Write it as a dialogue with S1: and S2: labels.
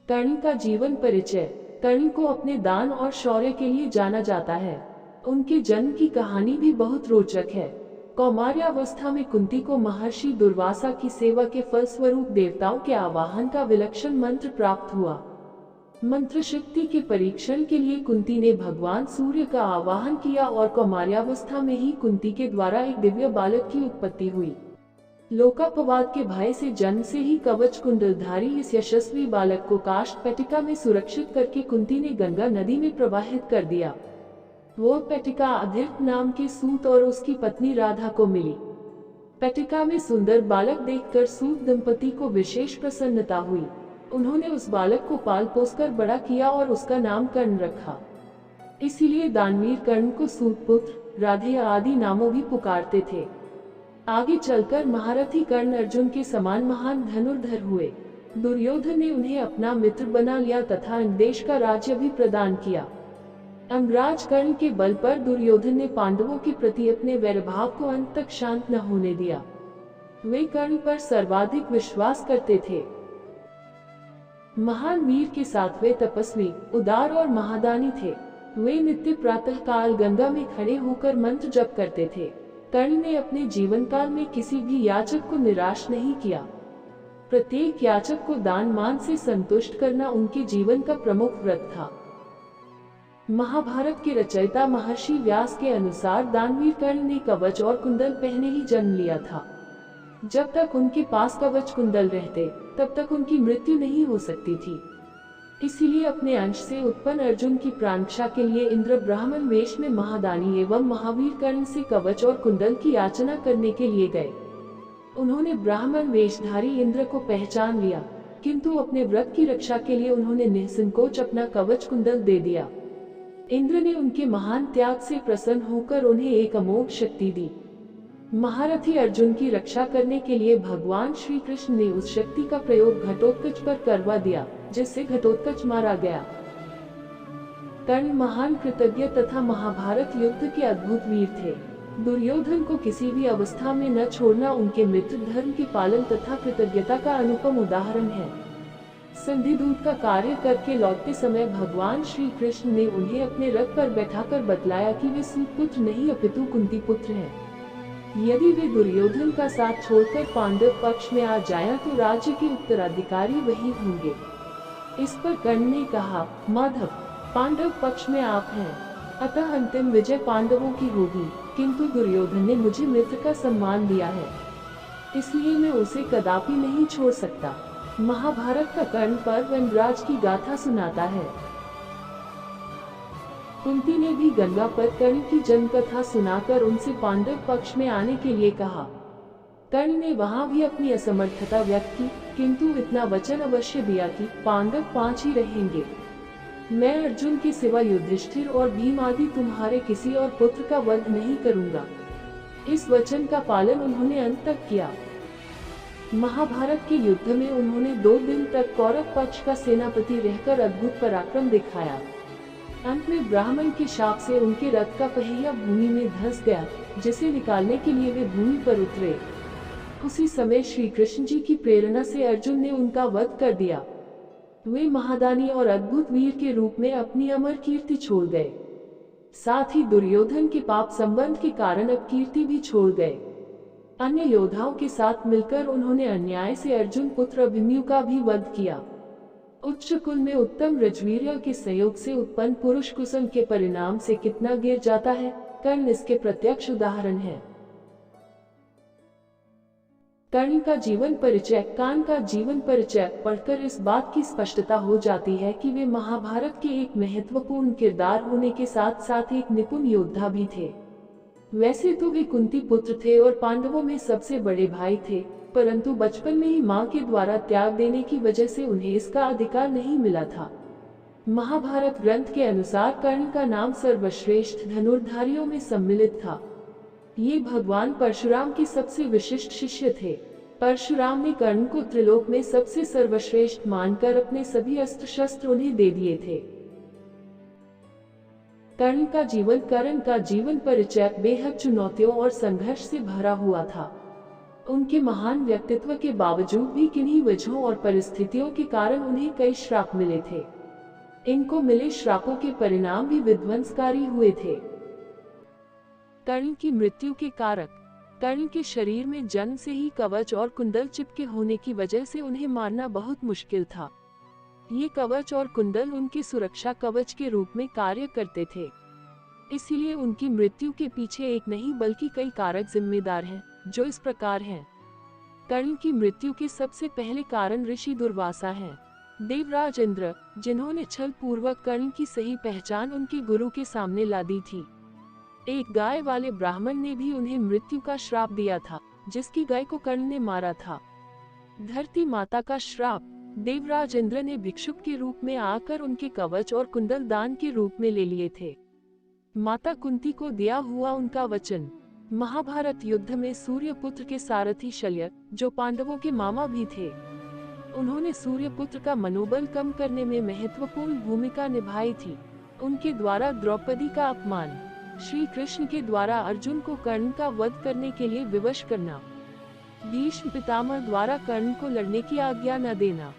S1: कर्ण का जीवन परिचय। कर्ण को अपने दान और शौर्य के लिए जाना जाता है। उनके जन्म की कहानी भी बहुत रोचक है। कौमार्यावस्था में कुंती को महर्षि दुर्वासा की सेवा के फलस्वरूप देवताओं के आवाहन का विलक्षण मंत्र प्राप्त हुआ। मंत्र शक्ति के परीक्षण के लिए कुंती ने भगवान सूर्य का आवाहन किया और कौमार्यावस्था में ही कुंती के द्वारा एक दिव्य बालक की उत्पत्ति हुई। लोकापवाद के भय से जन्म से ही कवच कुंडलधारी इस यशस्वी बालक को काष्ठ पेटिका में सुरक्षित करके कुंती ने गंगा नदी में प्रवाहित कर दिया। वो पेटिका अधीर्त नाम के सूत और उसकी पत्नी राधा को मिली। पेटिका में सुंदर बालक देखकर सूत दंपति को विशेष प्रसन्नता हुई। उन्होंने उस बालक को पाल पोसकर बड़ा किया और उसका नाम कर्ण रखा। इसीलिए दानवीर कर्ण को सूतपुत्र, राधे आदि नामों भी पुकारते थे। आगे चलकर महारथी कर्ण अर्जुन के समान महान धनुर्धर हुए। दुर्योधन ने उन्हें अपना मित्र बना लिया तथा देश का राज्य भी प्रदान किया। अंगराज कर्ण के बल पर दुर्योधन ने पांडवों के प्रति अपने वैरभाव को अंत तक शांत न होने दिया। वे कर्ण पर सर्वाधिक विश्वास करते थे। महान वीर के साथ वे तपस्वी, उदार और महादानी थे। वे नित्य प्रातः काल गंगा में खड़े होकर मंत्र जप करते थे। कर्ण ने अपने जीवन काल में किसी भी याचक को निराश नहीं किया। प्रत्येक याचक को दान मान से संतुष्ट करना उनके जीवन का प्रमुख व्रत था। महाभारत के रचयिता महर्षि व्यास के अनुसार दानवीर कर्ण ने कवच और कुंडल पहने ही जन्म लिया था। जब तक उनके पास कवच कुंडल रहते तब तक उनकी मृत्यु नहीं हो सकती थी। इसीलिए अपने अंश से उत्पन्न अर्जुन की प्राणरक्षा के लिए इंद्र ब्राह्मण वेश में महादानी एवं महावीर कर्ण से कवच और कुंडल की याचना करने के लिए गए। उन्होंने ब्राह्मण वेशधारी इंद्र को पहचान लिया, किंतु अपने व्रत की रक्षा के लिए उन्होंने निसंकोच अपना कवच कुंडल दे दिया। इंद्र ने उनके महान त्याग से प्रसन्न होकर उन्हें एक अमोघ शक्ति दी। महारथी अर्जुन की रक्षा करने के लिए भगवान श्री कृष्ण ने उस शक्ति का प्रयोग घटोत्कच पर करवा दिया, जिससे घटोत्कच मारा गया। कर्ण महान कृतज्ञ तथा महाभारत युद्ध के अद्भुत वीर थे। दुर्योधन को किसी भी अवस्था में न छोड़ना उनके मित्र धर्म के पालन तथा कृतज्ञता का अनुपम उदाहरण है। संधिदूत का कार्य करके लौटते समय भगवान श्री कृष्ण ने उन्हें अपने रथ पर बैठाकर बतलाया कि वे सूतपुत्र नहीं अपितु कुंती पुत्र हैं। यदि वे दुर्योधन का साथ छोड़कर पांडव पक्ष में आ जाएं तो राज्य के उत्तराधिकारी वही होंगे। इस पर कर्ण ने कहा, माधव, पांडव पक्ष में आप हैं, अतः अंतिम विजय पांडवों की होगी, किंतु दुर्योधन ने मुझे मित्र का सम्मान दिया है, इसलिए मैं उसे कदापि नहीं छोड़ सकता। महाभारत का कर्ण पर्व वनराज की गाथा सुनाता है। कुंती ने भी गंगा पर कर्ण की जन्म कथा सुनाकर उनसे पांडव पक्ष में आने के लिए कहा। कर्ण ने वहां भी अपनी असमर्थता व्यक्त की, किंतु इतना वचन अवश्य दिया कि पांडव 5 ही रहेंगे। मैं अर्जुन के सिवा युधिष्ठिर और भीम आदि तुम्हारे किसी और पुत्र का वध नहीं करूंगा। इस वचन का पालन उन्होंने अंत तक किया। महाभारत के युद्ध में उन्होंने 2 दिन तक कौरव पक्ष का सेनापति रहकर अद्भुत पराक्रम दिखाया। अंत में ब्राह्मण के शाप से उनके रथ का पहिया भूमि में धंस गया, जिसे निकालने के लिए वे भूमि पर उतरे। उसी समय श्री कृष्ण जी की प्रेरणा से अर्जुन ने उनका वध कर दिया। वे महादानी और अद्भुत वीर के रूप में अपनी अमर कीर्ति छोड़ गए। साथ ही दुर्योधन के पाप संबंध के कारण अब कीर्ति भी छोड़ गए। अन्य योद्धाओं के साथ मिलकर उन्होंने अन्याय से अर्जुन पुत्र अभिमन्यु का भी वध किया। उच्च कुल में उत्तम रजवीर्य के संयोग से उत्पन्न पुरुष कुसुम के परिणाम से कितना गिर जाता है, कर्ण इसके प्रत्यक्ष उदाहरण है। कर्ण का जीवन परिचय। कर्ण का जीवन परिचय पढ़कर इस बात की स्पष्टता हो जाती है कि वे महाभारत के एक महत्वपूर्ण किरदार होने के साथ साथ एक निपुण योद्धा भी थे। वैसे तो वे कुंती पुत्र थे और पांडवों में सबसे बड़े भाई थे, परंतु बचपन में ही मां के द्वारा त्याग देने की वजह से उन्हें इसका अधिकार नहीं मिला था। महाभारत ग्रंथ के अनुसार कर्ण का नाम सर्वश्रेष्ठ धनुर्धारियों में सम्मिलित था। ये भगवान परशुराम के सबसे विशिष्ट शिष्य थे। परशुराम ने कर्ण को त्रिलोक में सबसे सर्वश्रेष्ठ मानकर अपने सभी अस्त्र शस्त्र उन्हें दे दिए थे। कर्ण का जीवन परिचय बेहद चुनौतियों और संघर्ष से भरा हुआ था। उनके महान व्यक्तित्व के बावजूद भी किन्हीं वजहों और परिस्थितियों के कारण उन्हें कई श्राप मिले थे। इनको मिले श्रापों के परिणाम भी विध्वंसकारी हुए थे। कर्ण की मृत्यु के कारक। कर्ण के शरीर में जन्म से ही कवच और कुंडल चिपके होने की वजह से उन्हें मारना बहुत मुश्किल था। ये कवच और कुंडल उनके सुरक्षा कवच के रूप में कार्य करते थे। इसलिए उनकी मृत्यु के पीछे एक नहीं बल्कि कई कारक जिम्मेदार हैं, जो इस प्रकार हैं। कर्ण की मृत्यु के सबसे पहले कारण ऋषि दुर्वासा हैं। देवराज इंद्र, जिन्होंने छल पूर्वक कर्ण की सही पहचान उनके गुरु के सामने ला दी थी। एक गाय वाले ब्राह्मण ने भी उन्हें मृत्यु का श्राप दिया था, जिसकी गाय को कर्ण ने मारा था। धरती माता का श्राप। देवराज इंद्र ने भिक्षुक के रूप में आकर उनके कवच और कुंडल दान के रूप में ले लिए थे। माता कुंती को दिया हुआ उनका वचन। महाभारत युद्ध में सूर्यपुत्र के सारथी शल्य, जो पांडवों के मामा भी थे, उन्होंने सूर्यपुत्र का मनोबल कम करने में महत्वपूर्ण भूमिका निभाई थी। उनके द्वारा द्रौपदी का अपमान, श्री कृष्ण के द्वारा अर्जुन को कर्ण का वध करने के लिए विवश करना, भीष्म पितामह द्वारा कर्ण को लड़ने की आज्ञा न देना।